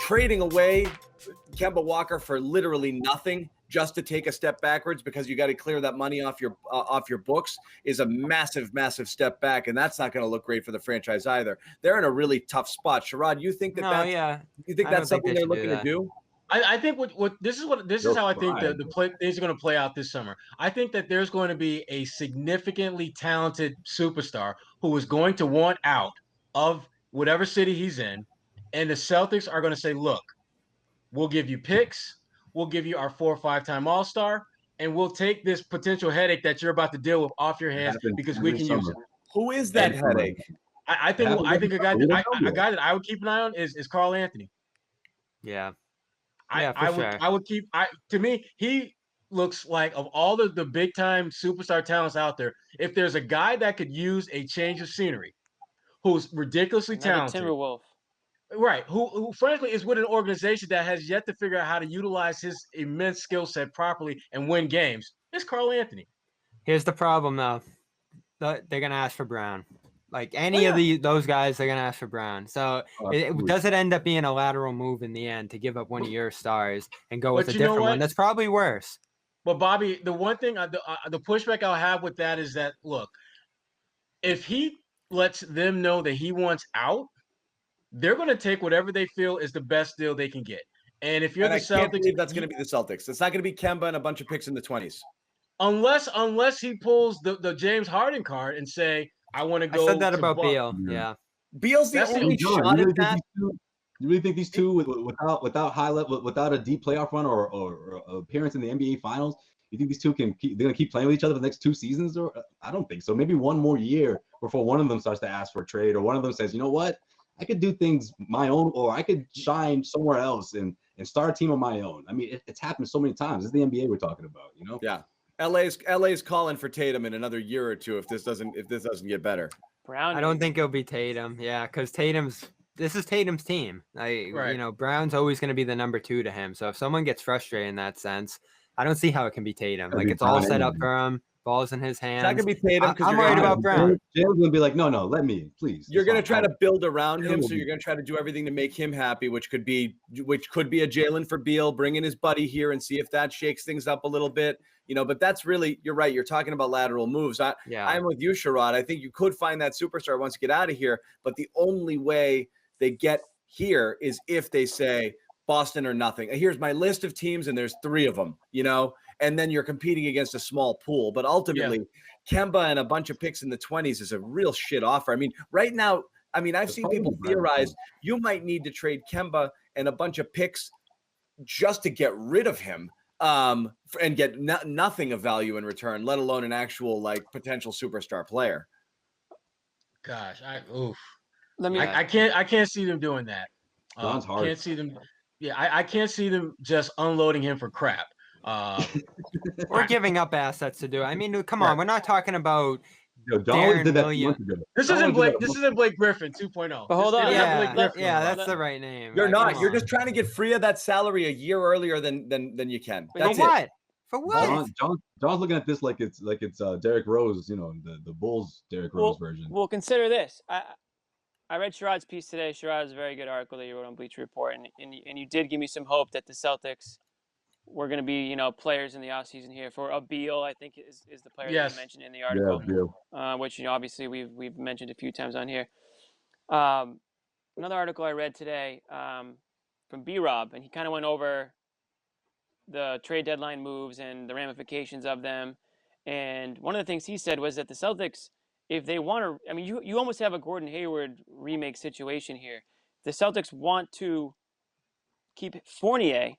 trading away Kemba Walker for literally nothing just to take a step backwards because you got to clear that money off your books is a massive, massive step back, and that's not going to look great for the franchise either. They're in a really tough spot. Sherrod, you think that's something they're looking to do? I think this is how I think things are going to play out this summer. I think that there's going to be a significantly talented superstar who is going to want out of whatever city he's in, and the Celtics are going to say, "Look, we'll give you picks, we'll give you our 4 or 5-time All-Star, and we'll take this potential headache that you're about to deal with off your hands because we can use it." Who is that headache? I think a guy that I would keep an eye on is Karl-Anthony. Yeah. To me, he looks like of all the big time superstar talents out there, if there's a guy that could use a change of scenery, who's ridiculously talented. Timberwolves. Right, who frankly is with an organization that has yet to figure out how to utilize his immense skill set properly and win games, it's Karl-Anthony. Here's the problem, though. They're going to ask for Brown. Like any of those guys, they're going to ask for Brown. So does it end up being a lateral move in the end to give up one of your stars and go with a different one? That's probably worse. But Bobby, the one thing, the pushback I'll have with that is that, look, if he lets them know that he wants out, they're going to take whatever they feel is the best deal they can get. And if you're the Celtics, I can't believe that's going to be the Celtics. It's not going to be Kemba and a bunch of picks in the 20s. Unless he pulls the James Harden card and say, I want to go. I said that about Beal. Yeah. Beal's the only shot at that. You really think these two without high level, without a deep playoff run or appearance in the NBA Finals, you think these two they're gonna keep playing with each other for the next 2 seasons? Or I don't think so. Maybe one more year before one of them starts to ask for a trade, or one of them says, you know what, I could do things my own, or I could shine somewhere else and start a team on my own. I mean, it's happened so many times. This is the NBA we're talking about, you know? Yeah. LA's calling for Tatum in another year or two if this doesn't get better. Brown. I don't think it'll be Tatum. Yeah, because this is Tatum's team. You know, Brown's always going to be the number 2 to him. So if someone gets frustrated in that sense, I don't see how it can be Tatum. Like it's all set up for him. Ball's in his hands. It's not going to be Tatum because I'm worried about Brown. Jalen's going to be like, no, let me, please. You're going to try to build around him, so you're going to try to do everything to make him happy, which could be a Jaylen for Beal, bring in his buddy here and see if that shakes things up a little bit. You know, but that's really, you're right. You're talking about lateral moves. I'm with you, Sherrod. I think you could find that superstar wants to get out of here, but the only way they get here is if they say Boston or nothing. Here's my list of teams, and there's 3 of them, you know, and then you're competing against a small pool. But ultimately, Kemba and a bunch of picks in the 20s is a real shit offer. I mean, right now, I've seen people theorize you might need to trade Kemba and a bunch of picks just to get rid of him. And get nothing of value in return, let alone an actual potential superstar player. Gosh, I can't see them doing that. John's hard. Can't see them. Yeah, I can't see them just unloading him for crap. We're giving up assets to do it. I mean, come on, we're not talking about. Don did that months ago. This isn't Blake Griffin 2.0. But hold on. That's the right name. You're not. You're just trying to get free of that salary a year earlier than you can. That's it. For what? John's looking at this like it's Derrick Rose, you know, the Bulls Derrick Rose version. Well, consider this. I read Sherrod's piece today. Sherrod has a very good article that you wrote on Bleacher Report, and you did give me some hope that the Celtics were going to be, you know, players in the offseason here. For a Beal, I think is the player that you mentioned in the article, which, you know, obviously we've mentioned a few times on here. Another article I read today from B-Rob, and he kind of went over the trade deadline moves and the ramifications of them. And one of the things he said was that the Celtics, if they want to, I mean, you almost have a Gordon Hayward remake situation here. If the Celtics want to keep Fournier,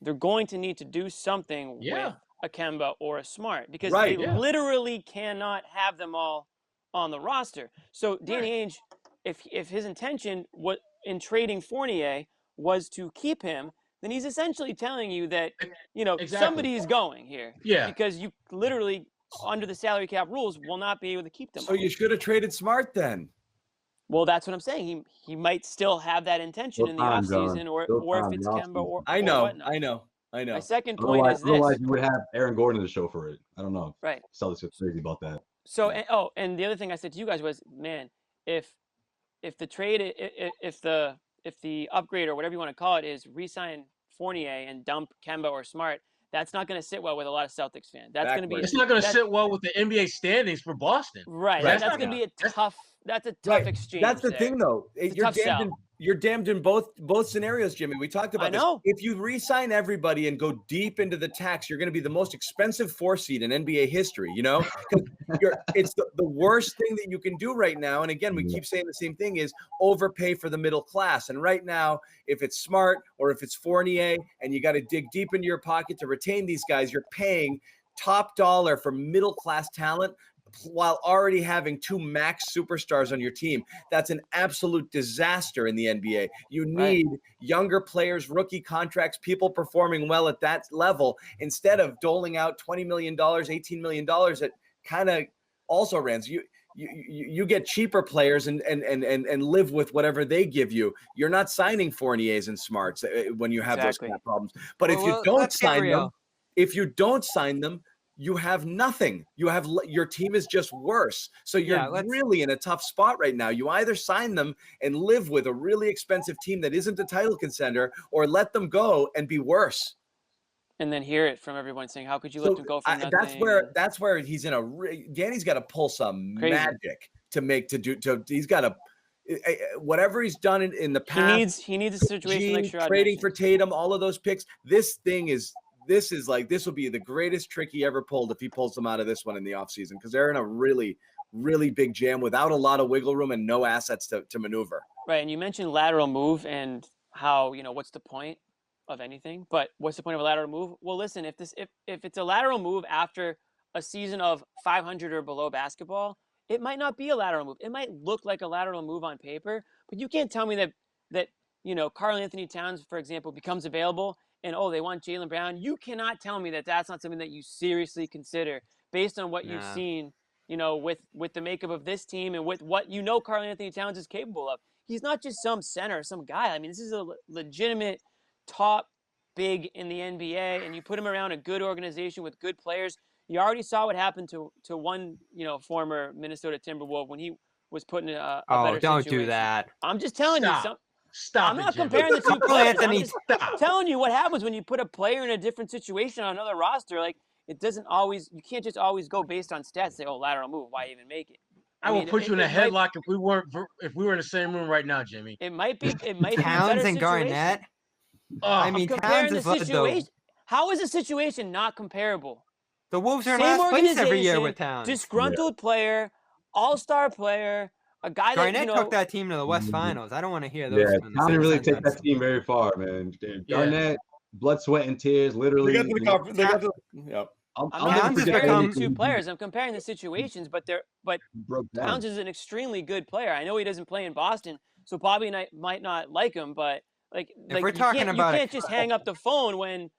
they're going to need to do something with a Kemba or a Smart, because they literally cannot have them all on the roster. So Danny Ainge, if his intention in trading Fournier was to keep him, then he's essentially telling you that, you know, somebody's going here. Yeah. Because you literally, under the salary cap rules, will not be able to keep them. So you should have traded Smart then. Well, that's what I'm saying. He might still have that intention in the offseason, or if it's Kemba or I know. My second point is this. Otherwise, you would have Aaron Gordon to show for it. I don't know. Right. Celtics are crazy about that. So, and the other thing I said to you guys was, man, if the the upgrade or whatever you want to call it is re-sign Fournier and dump Kemba or Smart, that's not going to sit well with a lot of Celtics fans. That's going to be. It's not going to sit well with the NBA standings for Boston. Right. That's going to be a tough. That's a tough exchange. That's the there. thing, though. You're damned in both scenarios, Jimmy. We talked about this. If you re-sign everybody and go deep into the tax, you're going to be the most expensive 4 seed in NBA history. You know, it's the worst thing that you can do right now. And again, we keep saying the same thing: is overpay for the middle class. And right now, if it's Smart or if it's Fournier, and you got to dig deep into your pocket to retain these guys, you're paying top dollar for middle class talent while already having 2 max superstars on your team. That's an absolute disaster in the NBA. You need younger players, rookie contracts, people performing well at that level, instead of doling out $20 million, $18 million that kind of also rans. You get cheaper players and live with whatever they give you. You're not signing Fourniers and Smarts when you have those kind of problems. But if you don't sign them, you have nothing. Your team is just worse. So you're really in a tough spot right now. You either sign them and live with a really expensive team that isn't a title contender, or let them go and be worse. And then hear it from everyone saying, "How could you let them go for nothing?" That's where he's in Danny's got to pull some magic he's got to. Whatever he's done in the past, he needs a situation like Sherrod trading for Tatum, all of those picks. This will be the greatest trick he ever pulled if he pulls them out of this one in the offseason, because they're in a really, really big jam without a lot of wiggle room and no assets to maneuver. Right, and you mentioned lateral move and how, what's the point of anything? But what's the point of a lateral move? Well, listen, if it's a lateral move after a season of 500 or below basketball, it might not be a lateral move. It might look like a lateral move on paper, but you can't tell me that Karl-Anthony Towns, for example, becomes available and, they want Jaylen Brown. You cannot tell me that that's not something that you seriously consider based on what you've seen, with the makeup of this team and with what Karl-Anthony Towns is capable of. He's not just some center, some guy. I mean, this is a legitimate top big in the NBA, and you put him around a good organization with good players. You already saw what happened to one, former Minnesota Timberwolves when he was put in a better situation. Don't do that. I'm just telling you. Stop. I'm not comparing the two players. I'm just telling you what happens when you put a player in a different situation on another roster. Like, it doesn't always. You can't just always go based on stats. Say, lateral move. Why even make it? I will put you in a headlock if we were in the same room right now, Jimmy. It might be. It might be Towns and Garnett. Towns is situation. How is a situation not comparable? The Wolves are in last place every year with Towns. Disgruntled player, all-star player. A guy Garnett took that team to the West Finals. I don't want to hear those. Yeah, Towns didn't really take that team very far, man. Garnett, blood, sweat, and tears, literally. I'm not comparing the two players. I'm comparing the situations, but Towns is an extremely good player. I know he doesn't play in Boston, so Bobby might not like him, but you can't just hang up the phone when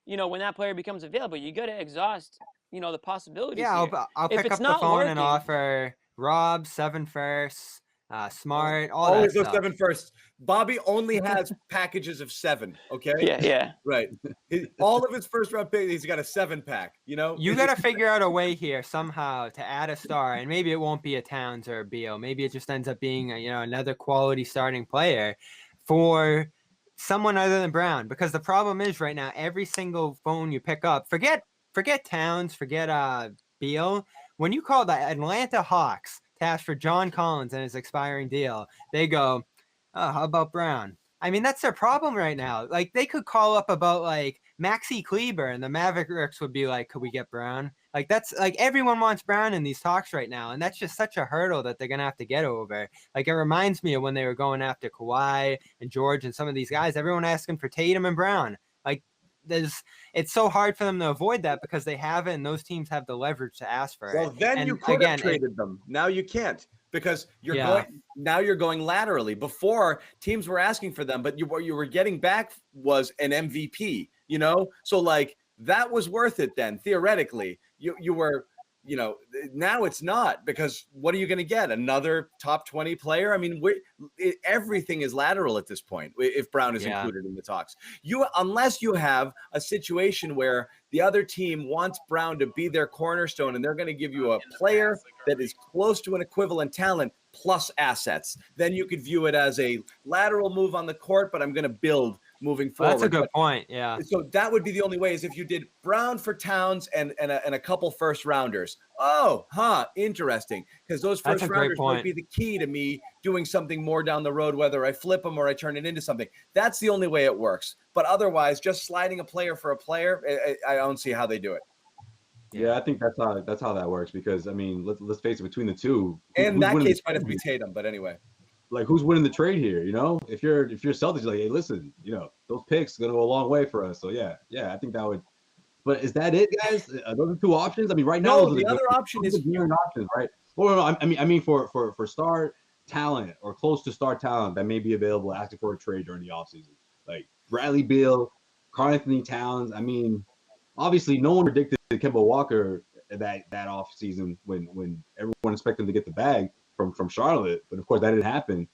that player becomes available. You got to exhaust the possibilities. Yeah, I'll pick up the phone and offer Rob 7 firsts, Smart, always that those 7 firsts. Bobby only has packages of 7. Okay. Yeah. Right. All of his first round picks, he's got a 7-pack. You got to figure out a way here somehow to add a star, and maybe it won't be a Towns or a Beal. Maybe it just ends up being another quality starting player for someone other than Brown. Because the problem is right now, every single phone you pick up, forget Towns, forget Beal. When you call the Atlanta Hawks to ask for John Collins and his expiring deal, they go, "Oh, how about Brown?" I mean, that's their problem right now. Like, they could call up about Maxi Kleber, and the Mavericks would be like, "Could we get Brown?" Like, that's everyone wants Brown in these talks right now, and that's just such a hurdle that they're gonna have to get over. Like, it reminds me of when they were going after Kawhi and George and some of these guys. Everyone asking for Tatum and Brown. It's so hard for them to avoid that because they have it, and those teams have the leverage to ask for it. Well, then you could have traded them. Now you can't, because you're going laterally. Before, teams were asking for them, but what you were getting back was an MVP. So that was worth it then. Theoretically, you were now it's not, because what are you going to get? Another top 20 player? I mean, everything is lateral at this point if Brown is included in the talks. Unless you have a situation where the other team wants Brown to be their cornerstone and they're going to give you a player that is close to an equivalent talent plus assets, then you could view it as a lateral move on the court, but I'm going to build moving forward. That's a good point. Yeah. So that would be the only way, is if you did Brown for Towns and a couple first rounders. Oh, interesting. Because those first rounders might be the key to me doing something more down the road, whether I flip them or I turn it into something. That's the only way it works. But otherwise, just sliding a player for a player, I don't see how they do it. Yeah, I think that's how that works, because I mean, let's face it, between the two, and in that case might have to be Tatum, but anyway. Like, who's winning the trade here? If you're Celtics, you're like, hey, listen, those picks are gonna go a long way for us. So yeah, I think that would. But is that it, guys? Those are two options. I mean, right now, the other option is options, right? Well, I mean, for star talent or close to star talent that may be available, asking for a trade during the offseason, like Bradley Beal, Karl-Anthony Towns. I mean, obviously, no one predicted Kemba Walker that offseason when everyone expected him to get the bag from Charlotte, but of course that didn't happen.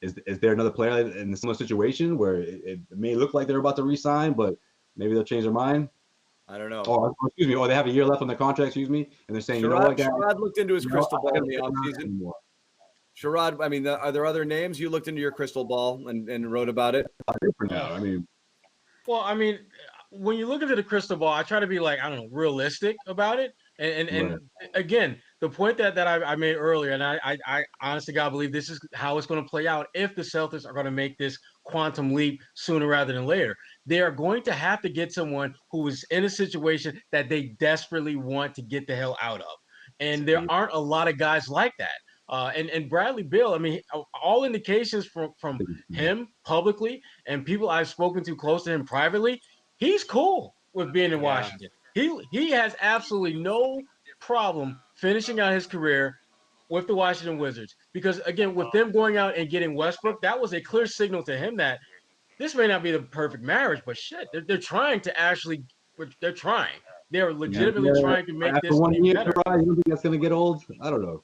Is there another player in a similar situation where it may look like they're about to re-sign, but maybe they'll change their mind? I don't know. Or they have a year left on their contract, and they're saying, Sherrod looked into his crystal ball in the offseason. Sherrod, I mean, are there other names? You looked into your crystal ball and wrote about it? For now, I mean. Well, I mean, when you look into the crystal ball, I try to be like, I don't know, realistic about it. And again, the point that I made earlier, and I honestly, God, believe this is how it's going to play out if the Celtics are going to make this quantum leap sooner rather than later. They are going to have to get someone who is in a situation that they desperately want to get the hell out of. And there aren't a lot of guys like that. And Bradley Beal, I mean, all indications from him publicly and people I've spoken to close to him privately, he's cool with being in Washington. He has absolutely no problem finishing out his career with the Washington Wizards, because again, with them going out and getting Westbrook, that was a clear signal to him that this may not be the perfect marriage, but shit, they're trying to actually, they're trying. They're legitimately trying to make after this 1 year, better. You don't think that's going to get old? I don't know.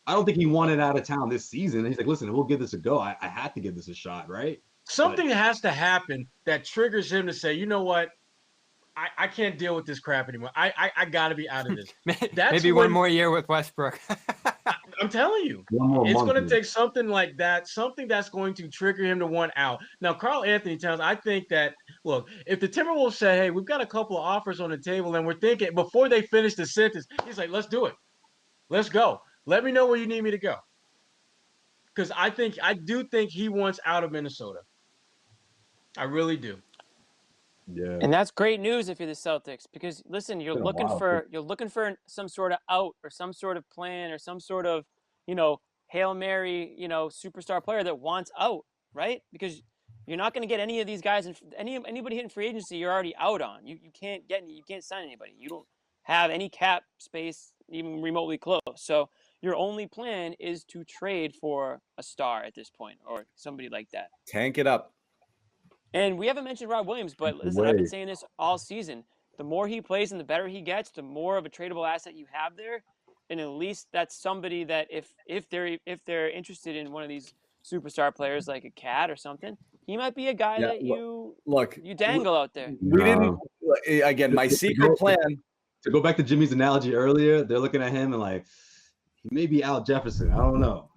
I don't think he wanted out of town this season. He's like, listen, we'll give this a go. I have to give this a shot, right? Something has to happen that triggers him to say, you know what? I can't deal with this crap anymore. I got to be out of this. Maybe one more year with Westbrook. I'm telling you, it's going to take something like that, something that's going to trigger him to want out. Now, Karl-Anthony Towns, I think that, look, if the Timberwolves say, hey, we've got a couple of offers on the table and we're thinking, before they finish the sentence, he's like, let's do it. Let's go. Let me know where you need me to go. Because I do think he wants out of Minnesota. I really do. Yeah. And that's great news if you're the Celtics, because listen, you're looking for some sort of out or some sort of plan or some sort of, Hail Mary, superstar player that wants out, right? Because you're not going to get any of these guys and anybody hitting free agency you're already out on. You can't sign anybody. You don't have any cap space even remotely close. So your only plan is to trade for a star at this point or somebody like that. Tank it up. And we haven't mentioned Rob Williams, but listen, I've been saying this all season. The more he plays and the better he gets, the more of a tradable asset you have there. And at least that's somebody that if they're interested in one of these superstar players like a Cat or something, he might be a guy that you dangle out there. We didn't again. My secret plan. To go back to Jimmy's analogy earlier, they're looking at him and like, he may be Al Jefferson. I don't know.